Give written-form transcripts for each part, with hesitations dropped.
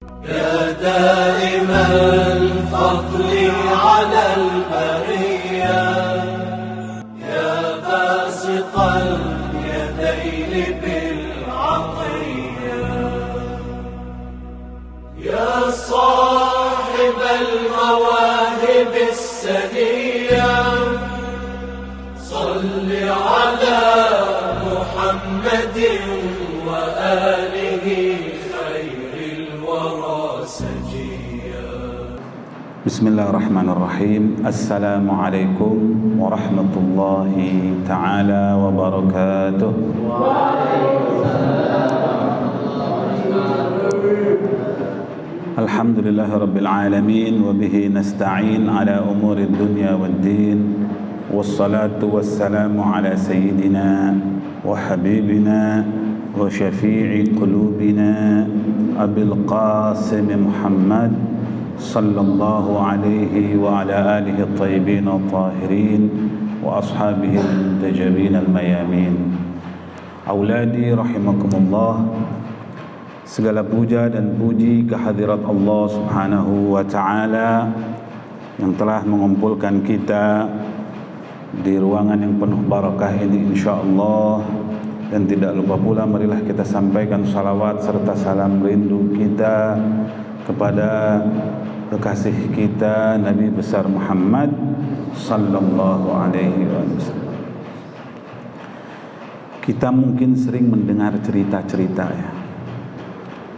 يا دائم الفضل على البرية يا باسط اليدين بالعطية يا صاحب المواهب السنية صل على محمد وآله خير الورى سجيا. بسم الله الرحمن الرحيم. السلام عليكم ورحمة الله تعالى وبركاته. الحمد لله رب العالمين وبه نستعين على أمور الدنيا والدين والصلاة والسلام على سيدنا وحبيبنا وشفيع قلوبنا أبي القاسم محمد صلى الله عليه وعلى آله الطيبين الطاهرين وأصحابه المنتجبين الميامين. أولادي رحمكم الله, segala puja dan puji kehadirat Allah Subhanahu wa Ta'ala yang telah mengumpulkan kita di ruangan yang penuh barakah ini insyaallah. Dan tidak lupa pula marilah kita sampaikan salawat serta salam rindu kita kepada kekasih kita Nabi besar Muhammad sallallahu alaihi wasallam. Kita mungkin sering mendengar cerita-cerita ya.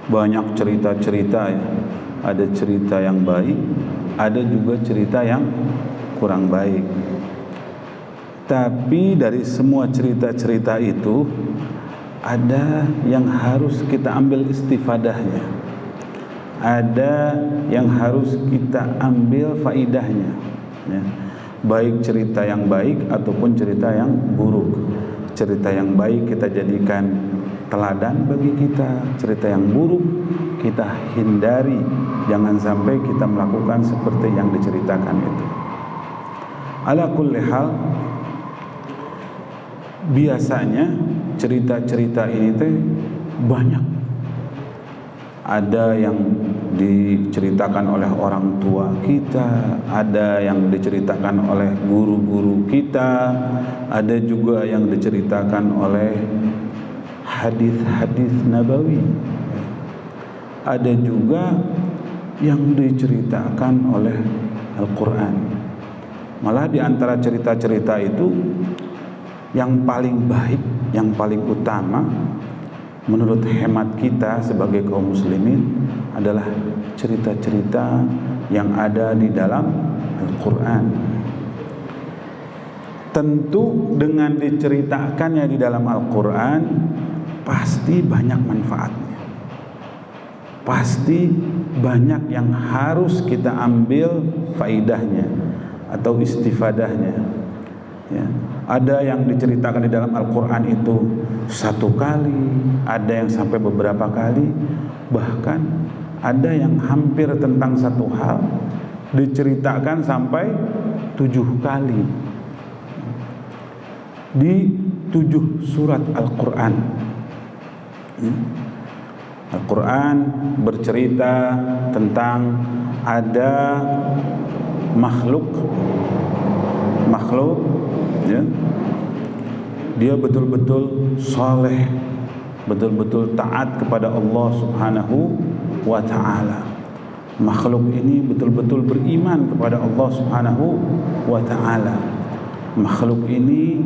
Banyak cerita-cerita ya. Ada cerita yang baik, ada juga cerita yang kurang baik. Tapi dari semua cerita-cerita itu ada yang harus kita ambil istifadahnya, ada yang harus kita ambil faidahnya ya. Baik cerita yang baik ataupun cerita yang buruk. Cerita yang baik kita jadikan teladan bagi kita, cerita yang buruk kita hindari, jangan sampai kita melakukan seperti yang diceritakan itu. Ala kulli hal, biasanya cerita-cerita ini teh banyak. Ada yang diceritakan oleh orang tua kita, ada yang diceritakan oleh guru-guru kita, ada juga yang diceritakan oleh hadis-hadis nabawi, ada juga yang diceritakan oleh Al-Quran. Malah di antara cerita-cerita itu yang paling baik, yang paling utama menurut hemat kita sebagai kaum muslimin adalah cerita-cerita yang ada di dalam Al-Quran. Tentu dengan diceritakannya di dalam Al-Quran pasti banyak manfaatnya, pasti banyak yang harus kita ambil faidahnya atau istifadahnya ya. Ada yang diceritakan di dalam Al-Quran itu satu kali, ada yang sampai beberapa kali, bahkan ada yang hampir tentang satu hal diceritakan sampai 7 kali di 7 surat Al-Quran. Al-Quran bercerita tentang ada makhluk ya, dia betul-betul saleh, betul-betul taat kepada Allah Subhanahu wa Ta'ala. Makhluk ini betul-betul beriman kepada Allah Subhanahu wa Ta'ala. Makhluk ini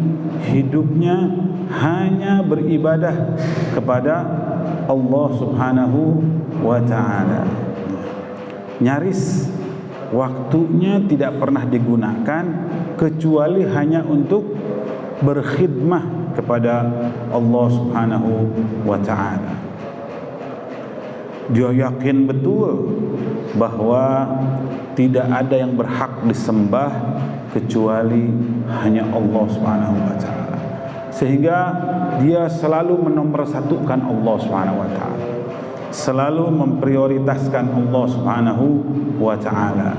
hidupnya hanya beribadah kepada Allah Subhanahu wa Ta'ala. Nyaris waktunya tidak pernah digunakan kecuali hanya untuk berkhidmah kepada Allah Subhanahu wa Ta'ala. Dia yakin betul bahwa tidak ada yang berhak disembah kecuali hanya Allah Subhanahu wa Ta'ala. Sehingga dia selalu menomorsatukan Allah Subhanahu wa Ta'ala, selalu memprioritaskan Allah Subhanahu wa Ta'ala,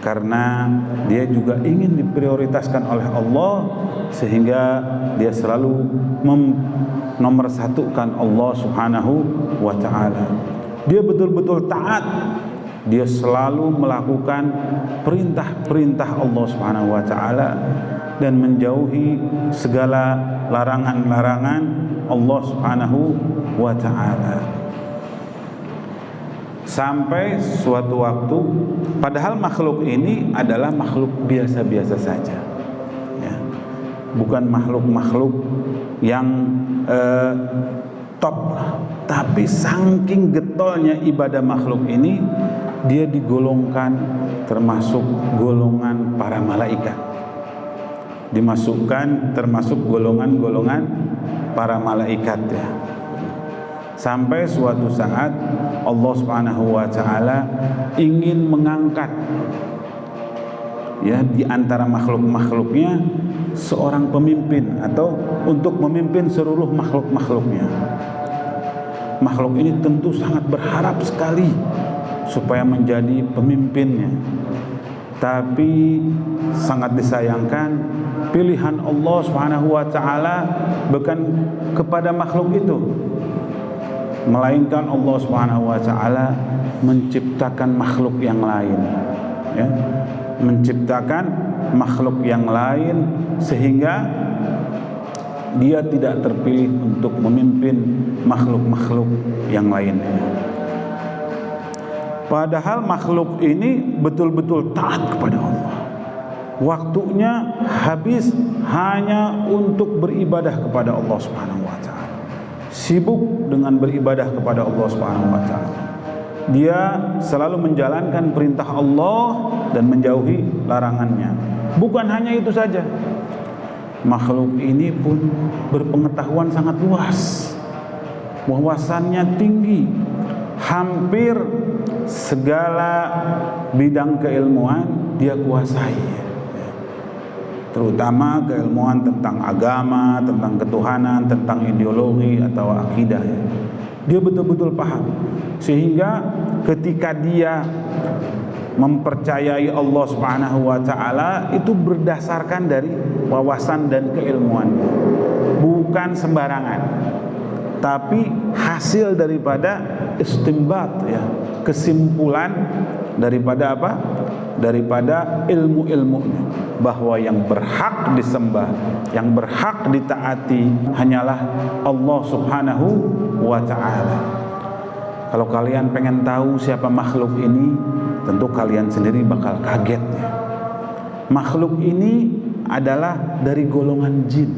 karena dia juga ingin diprioritaskan oleh Allah, sehingga dia selalu menomorsatukan Allah Subhanahu wa Ta'ala. dia betul-betul taat, dia selalu melakukan perintah-perintah Allah Subhanahu wa taala dan menjauhi segala larangan-larangan Allah Subhanahu wa taala. Sampai suatu waktu, padahal makhluk ini adalah makhluk biasa-biasa saja, ya. Bukan makhluk-makhluk yang top, tapi saking getolnya ibadah makhluk ini, dia digolongkan termasuk golongan para malaikat, dimasukkan termasuk golongan-golongan para malaikat, ya. Sampai suatu saat Allah Subhanahu wa taala ingin mengangkat, ya, di antara makhluk-makhluknya seorang pemimpin, atau untuk memimpin seluruh makhluk-makhluknya. Makhluk ini tentu sangat berharap sekali supaya menjadi pemimpinnya. Tapi sangat disayangkan, pilihan Allah Subhanahu wa taala bukan kepada makhluk itu, melainkan Allah Subhanahu wa taala menciptakan makhluk yang lain, ya. Menciptakan makhluk yang lain sehingga dia tidak terpilih untuk memimpin makhluk-makhluk yang lainnya. Padahal makhluk ini betul-betul taat kepada Allah. Waktunya habis hanya untuk beribadah kepada Allah Subhanahu wa taala. Sibuk dengan beribadah kepada Allah Subhanahu wa taala. Dia selalu menjalankan perintah Allah dan menjauhi larangannya. Bukan hanya itu saja, makhluk ini pun berpengetahuan sangat luas, wawasannya tinggi, hampir segala bidang keilmuan dia kuasai, terutama keilmuan tentang agama, tentang ketuhanan, tentang ideologi atau akidah. Dia betul-betul paham, sehingga ketika dia mempercayai Allah Subhanahu wa taala itu berdasarkan dari wawasan dan keilmuannya, bukan sembarangan, tapi hasil daripada istimbat, ya, kesimpulan daripada apa? Daripada ilmu-ilmunya, bahwa yang berhak disembah, yang berhak ditaati hanyalah Allah Subhanahu wa ta'ala. Kalau kalian pengen tahu siapa makhluk ini, tentu kalian sendiri bakal kaget, ya. Makhluk ini adalah dari golongan jin.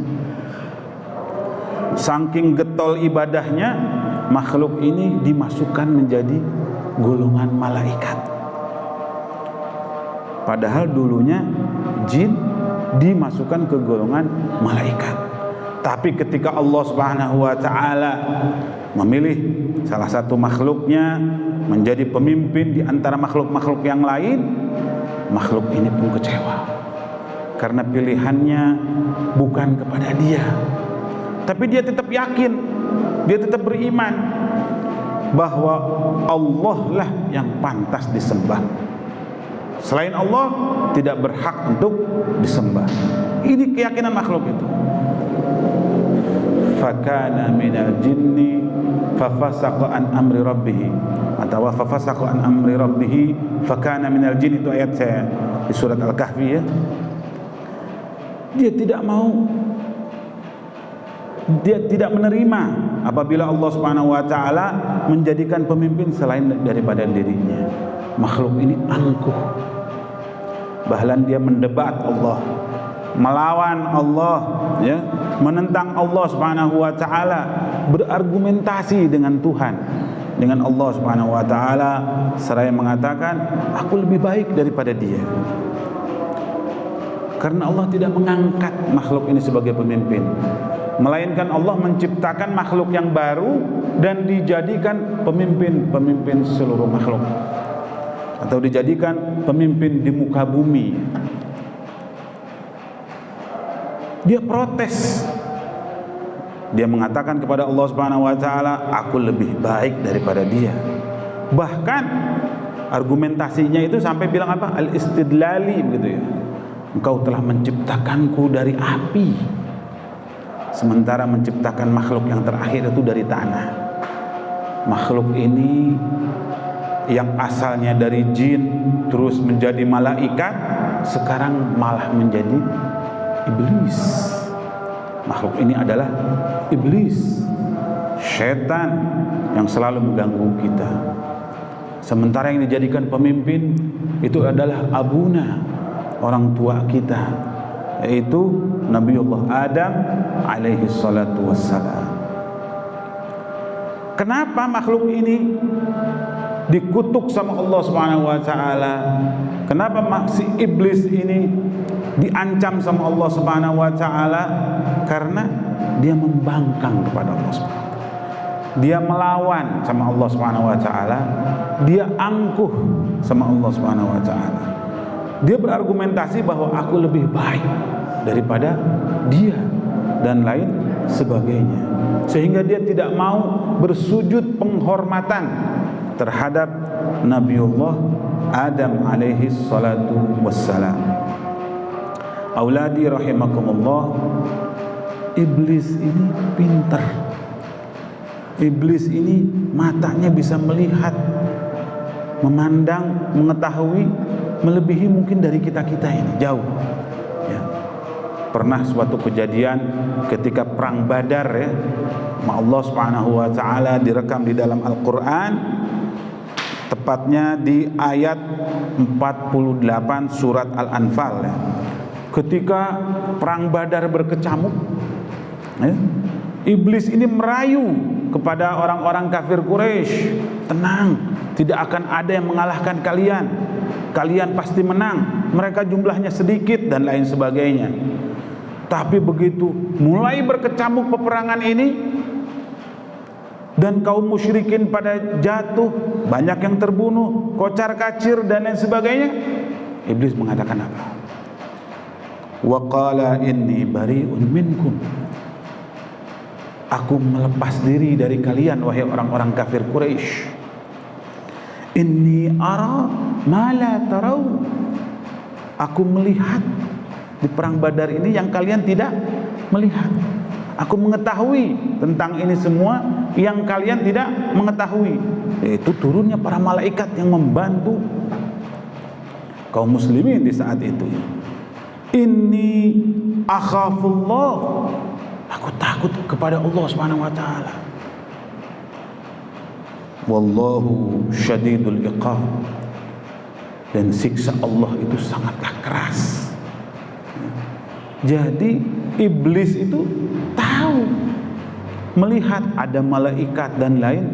Saking getol ibadahnya, makhluk ini dimasukkan menjadi golongan malaikat. Padahal dulunya jin dimasukkan ke golongan malaikat. Tapi ketika Allah Subhanahu wa taala memilih salah satu makhluknya menjadi pemimpin di antara makhluk-makhluk yang lain, makhluk ini pun kecewa. Karena pilihannya bukan kepada dia. Tapi dia tetap yakin, dia tetap beriman bahwa Allah lah yang pantas disembah. Selain Allah tidak berhak untuk disembah. Ini keyakinan makhluk itu. Fakana minal jinni fafasaqa an amri rabbih, atau fafasaqa an amri rabbih fakana minal jinni, itu ayat saya di surat Al-Kahfi, ya. Dia tidak mau, dia tidak menerima apabila Allah Subhanahu wa taala menjadikan pemimpin selain daripada dirinya. Makhluk ini angkuh, bahkan dia mendebat Allah, melawan Allah, ya, menentang Allah Subhanahu wa taala, berargumentasi dengan Tuhan, dengan Allah Subhanahu wa taala, seraya mengatakan aku lebih baik daripada dia. Karena Allah tidak mengangkat makhluk ini sebagai pemimpin, melainkan Allah menciptakan makhluk yang baru dan dijadikan pemimpin seluruh makhluk, atau dijadikan pemimpin di muka bumi. Dia protes, dia mengatakan kepada Allah Subhanahu wa taala, aku lebih baik daripada dia. Bahkan argumentasinya itu sampai bilang apa? Al-istidlali, begitu, ya. Engkau telah menciptakanku dari api, sementara menciptakan makhluk yang terakhir itu dari tanah. makhluk ini yang asalnya dari jin terus menjadi malaikat, sekarang malah menjadi iblis. Makhluk ini adalah iblis, setan yang selalu mengganggu kita. Sementara yang dijadikan pemimpin itu adalah abuna, orang tua kita, yaitu Nabiullah Adam alaihi salatu wassalam. Kenapa makhluk ini dikutuk sama Allah Subhanahu wa taala? Kenapa si iblis ini diancam sama Allah Subhanahu wa taala? Karena dia membangkang kepada Allah Subhanahu wa taala. Dia melawan sama Allah Subhanahu wa taala, dia angkuh sama Allah Subhanahu wa taala. Dia berargumentasi bahwa aku lebih baik daripada dia dan lain sebagainya. Sehingga dia tidak mau bersujud penghormatan terhadap Nabiullah Adam alaihi salatu wassalam. Auladi rahimakumullah, iblis ini pintar. Iblis ini matanya bisa melihat, memandang, mengetahui melebihi mungkin dari kita-kita ini, jauh ya. Pernah suatu kejadian ketika perang Badar ya, Allah Subhanahu wa taala direkam di dalam Al-Qur'an, tepatnya di ayat 48 surat Al-Anfal ya. Ketika perang Badar berkecamuk ya, iblis ini merayu kepada orang-orang kafir Quraisy, tenang, tidak akan ada yang mengalahkan kalian, kalian pasti menang, mereka jumlahnya sedikit dan lain sebagainya. Tapi begitu mulai berkecamuk peperangan ini dan kaum musyrikin pada jatuh, banyak yang terbunuh, kocar kacir dan lain sebagainya, iblis mengatakan apa? Wa qala inni bari'un minkum, aku melepas diri dari kalian wahai orang-orang kafir Quraisy. Inni ara ma la tarau, aku melihat di perang Badar ini yang kalian tidak melihat. Aku mengetahui tentang ini semua yang kalian tidak mengetahui, yaitu turunnya para malaikat yang membantu kaum muslimin di saat itu. Inni akhafullah, aku takut kepada Allah Subhanahu wa taala. Wallahu syadidul iqab, dan siksa Allah itu sangatlah keras. Jadi iblis itu tahu, melihat ada malaikat dan lain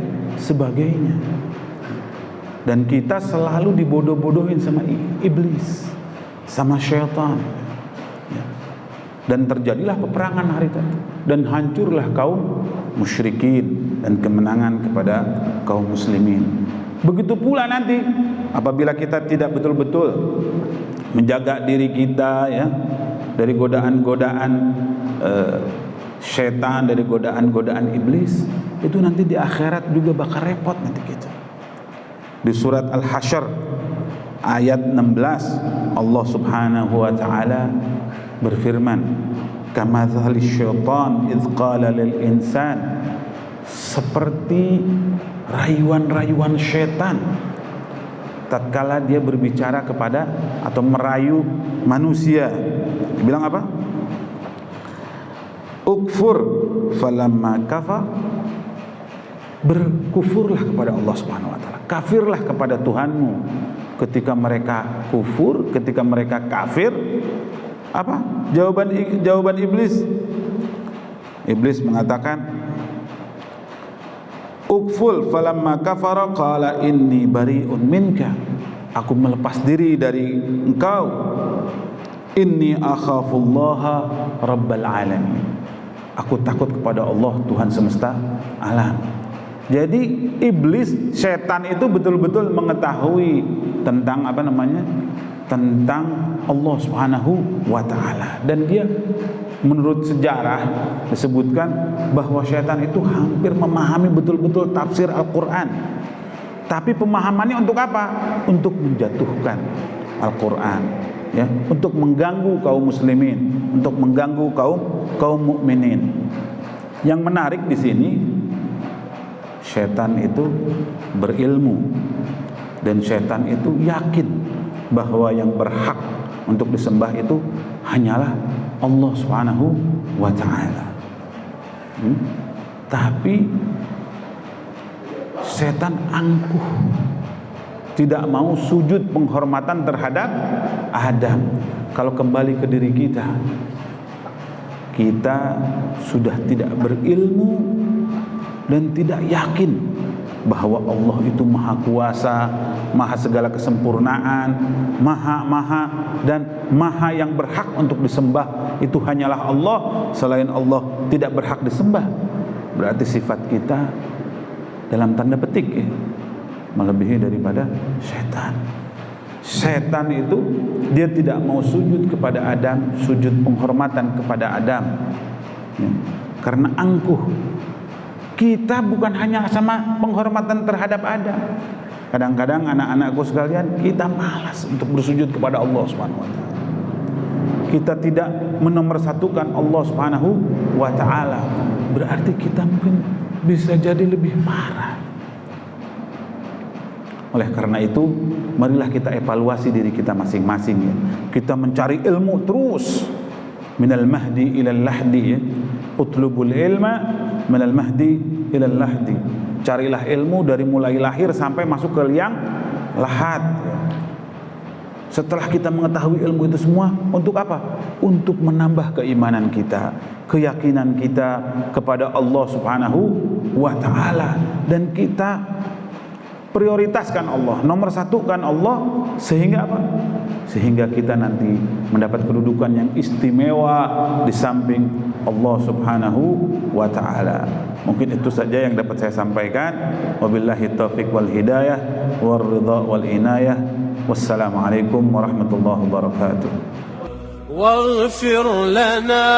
sebagainya. Dan kita selalu dibodoh-bodohin sama iblis, sama syaitan. Dan terjadilah peperangan hari itu, dan hancurlah kaum musyrikin dan kemenangan kepada kaum muslimin. Begitu pula nanti apabila kita tidak betul-betul menjaga diri kita ya dari godaan-godaan syaitan, dari godaan-godaan iblis, itu nanti di akhirat juga bakal repot nanti kita. Di surat Al-Hasyr ayat 16 Allah Subhanahu wa taala berfirman, kamathali syaitan idz qala lil insan, seperti rayuan-rayuan syaitan tatkala dia berbicara kepada atau merayu manusia. Dia bilang apa? Ukfur falamma kafar, berkufurlah kepada Allah Subhanahu wa taala, kafirlah kepada Tuhanmu. Ketika mereka kufur, ketika mereka kafir, apa jawaban iblis? Iblis mengatakan, ukful falamma kafara qala inni bari'un minka, aku melepas diri dari engkau. Inni akhafullaha rabbal alamin, aku takut kepada Allah Tuhan semesta alam. Jadi iblis, setan itu betul-betul mengetahui tentang apa namanya, tentang Allah Subhanahu wa taala, dan dia menurut sejarah disebutkan bahwa setan itu hampir memahami betul-betul tafsir Al-Qur'an. Tapi pemahamannya untuk apa? Untuk menjatuhkan Al-Qur'an, ya, untuk mengganggu kaum muslimin, untuk mengganggu kaum mukminin. Yang menarik di sini, Setan itu berilmu dan setan itu yakin bahwa yang berhak untuk disembah itu hanyalah Allah Subhanahu wa ta'ala. Tapi setan angkuh, tidak mau sujud penghormatan terhadap Adam. Kalau kembali ke diri kita, kita sudah tidak berilmu dan tidak yakin bahwa Allah itu maha kuasa, maha segala kesempurnaan, maha dan maha yang berhak untuk disembah itu hanyalah Allah. Selain Allah tidak berhak disembah. Berarti sifat kita dalam tanda petik ya, melebihi daripada setan. Setan itu dia tidak mau sujud kepada Adam, sujud penghormatan kepada Adam ya, karena angkuh. Kita bukan hanya sama penghormatan terhadap Adam. Kadang-kadang anak-anakku sekalian, kita malas untuk bersujud kepada Allah Subhanahu wa taala. Kita tidak menomorsatukan Allah Subhanahu wa taala. Berarti kita mungkin bisa jadi lebih marah. Oleh karena itu, marilah kita evaluasi diri kita masing-masing ya. Kita mencari ilmu terus. Minal mahdi ilal lahdi ya. Utlubul ilma minal mahdi ilal lahdi. Carilah ilmu dari mulai lahir sampai masuk ke liang lahat ya. Setelah kita mengetahui ilmu itu semua, untuk apa? Untuk menambah keimanan kita, keyakinan kita kepada Allah Subhanahu wa ta'ala. Dan kita prioritaskan Allah, nomor satukan Allah, sehingga apa? Sehingga kita nanti mendapat kedudukan yang istimewa di samping Allah Subhanahu wa ta'ala. Mungkin itu saja yang dapat saya sampaikan. Wabillahi taufiq wal hidayah wal ridha wal inayah. Wassalamualaikum warahmatullahi wabarakatuh. واغفر لنا